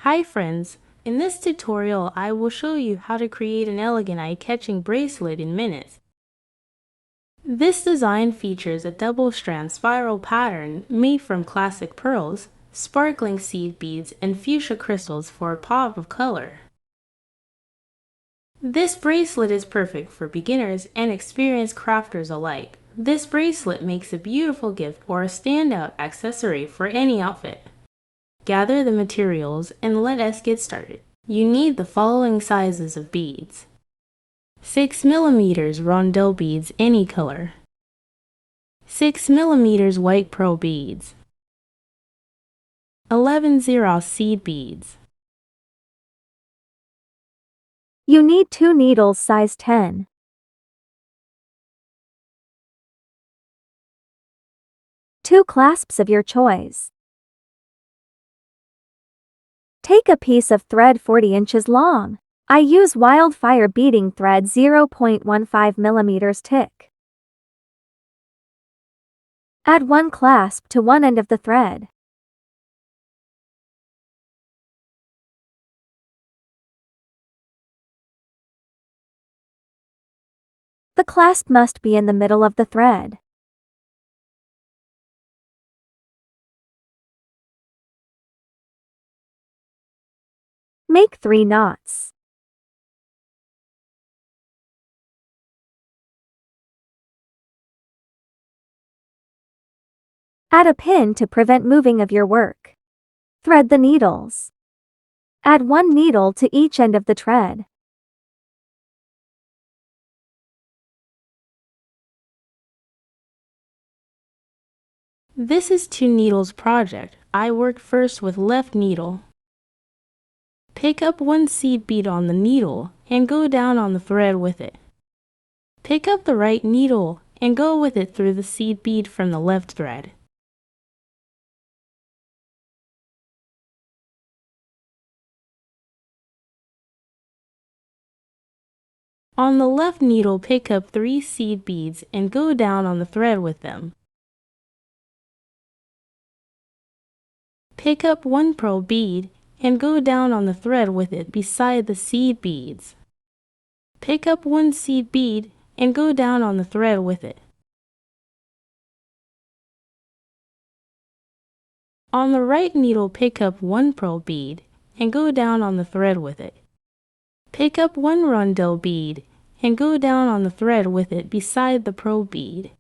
Hi friends, in this tutorial I will show you how to create an elegant eye-catching bracelet in minutes. This design features a double-strand spiral pattern made from classic pearls, sparkling seed beads, and fuchsia crystals for a pop of color. This bracelet is perfect for beginners and experienced crafters alike. This bracelet makes a beautiful gift or a standout accessory for any outfit. Gather the materials and let us get started. You need the following sizes of beads: 6mm rondelle beads any color, 6mm white pearl beads, 11 Xerox seed beads. You need 2 needles size 10. Two clasps of your choice. Take a piece of thread 40 inches long. I use wildfire beading thread 0.15mm thick. Add one clasp to one end of the thread. The clasp must be in the middle of the thread. Make 3 knots. Add a pin to prevent moving of your work. Thread the needles. Add one needle to each end of the thread. This is 2 needles project. I worked first with left needle. Pick up one seed bead on the needle and go down on the thread with it. Pick up the right needle and go with it through the seed bead from the left thread. On the left needle, pick up 3 seed beads and go down on the thread with them. Pick up one pearl bead and go down on the thread with it beside the seed beads. Pick up one seed bead and go down on the thread with it. On the right needle, pick up one pearl bead and go down on the thread with it. Pick up one rondelle bead and go down on the thread with it beside the pearl bead.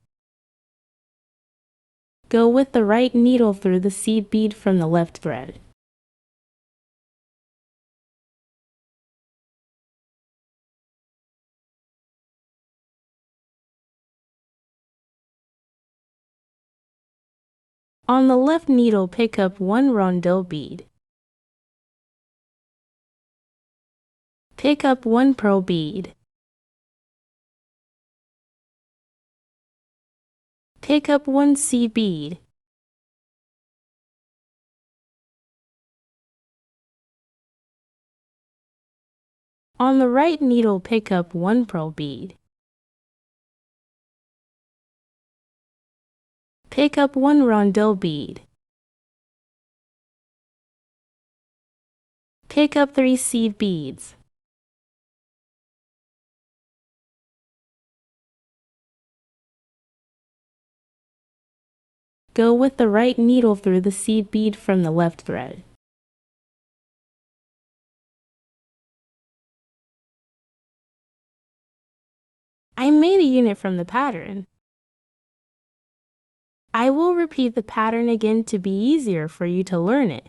Go with the right needle through the seed bead from the left thread. On the left needle, pick up one rondelle bead. Pick up one pearl bead. Pick up one seed bead. On the right needle, pick up one pearl bead. Pick up one rondelle bead. Pick up 3 seed beads. Go with the right needle through the seed bead from the left thread. I made a unit from the pattern. I will repeat the pattern again to be easier for you to learn it.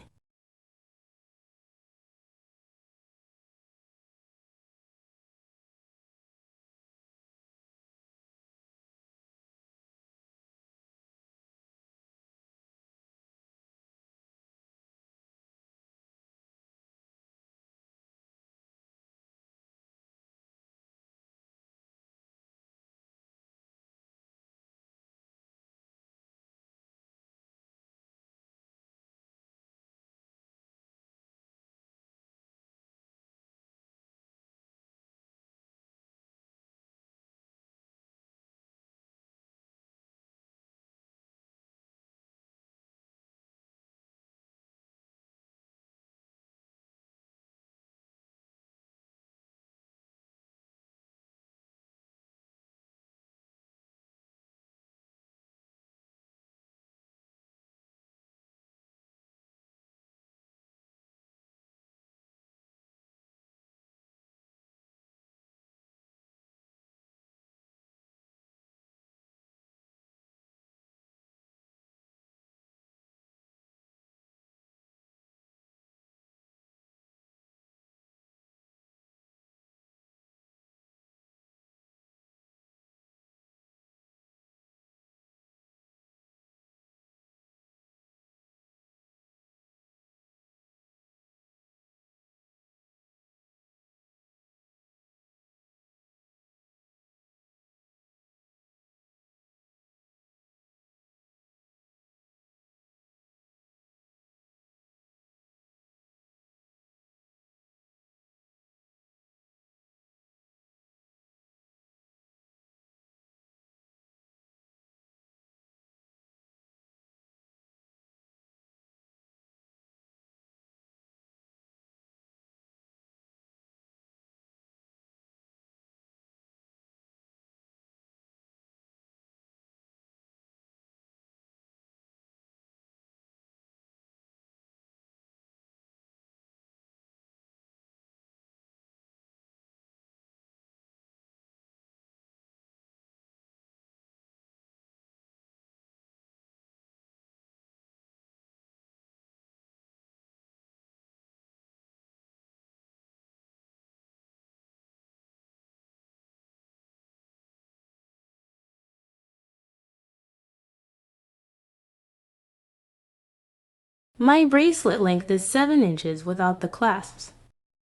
My bracelet length is 7 inches without the clasps.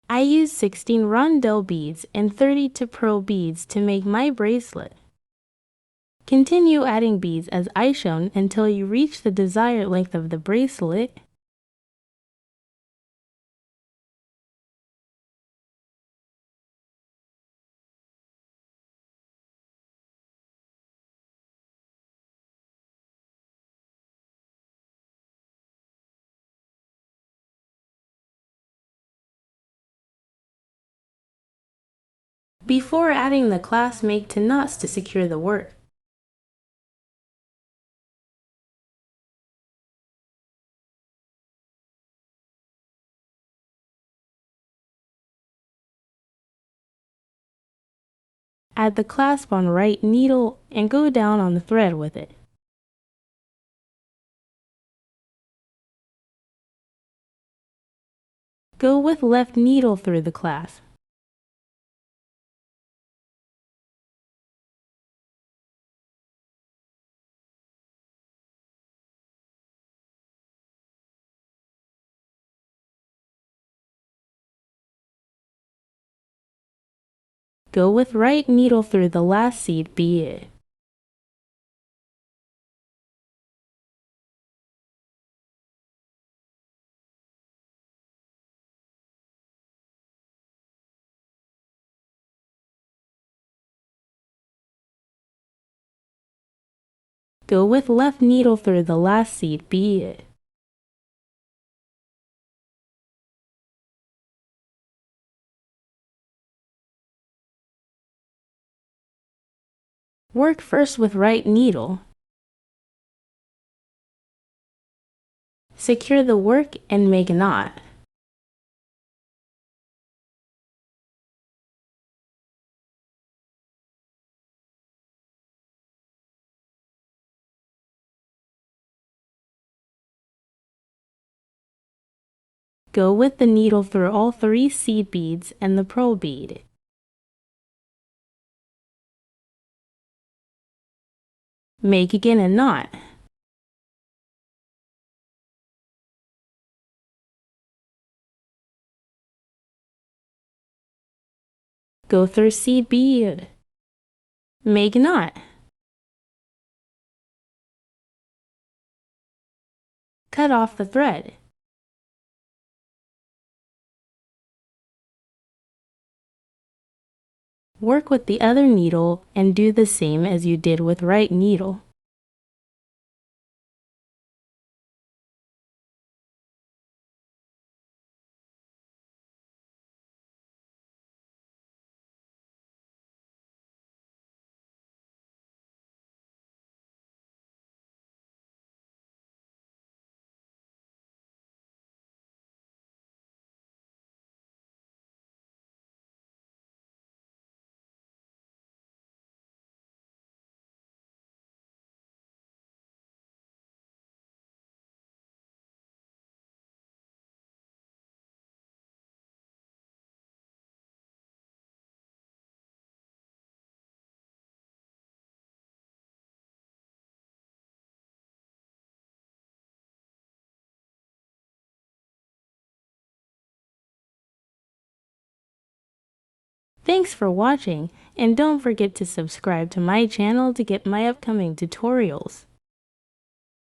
I use 16 rondelle beads and 32 pearl beads to make my bracelet. Continue adding beads as I shown until you reach the desired length of the bracelet. Before adding the clasp, make 10 knots to secure the work. Add the clasp on right needle and go down on the thread with it. Go with left needle through the clasp. Go with right needle through the last seed beaded. Go with left needle through the last seed beaded. Work first with right needle. Secure the work and make a knot. Go with the needle through all 3 seed beads and the pearl bead. Make again a knot. Go through seed bead. Make a knot. Cut off the thread. Work with the other needle and do the same as you did with right needle. Thanks for watching, and don't forget to subscribe to my channel to get my upcoming tutorials.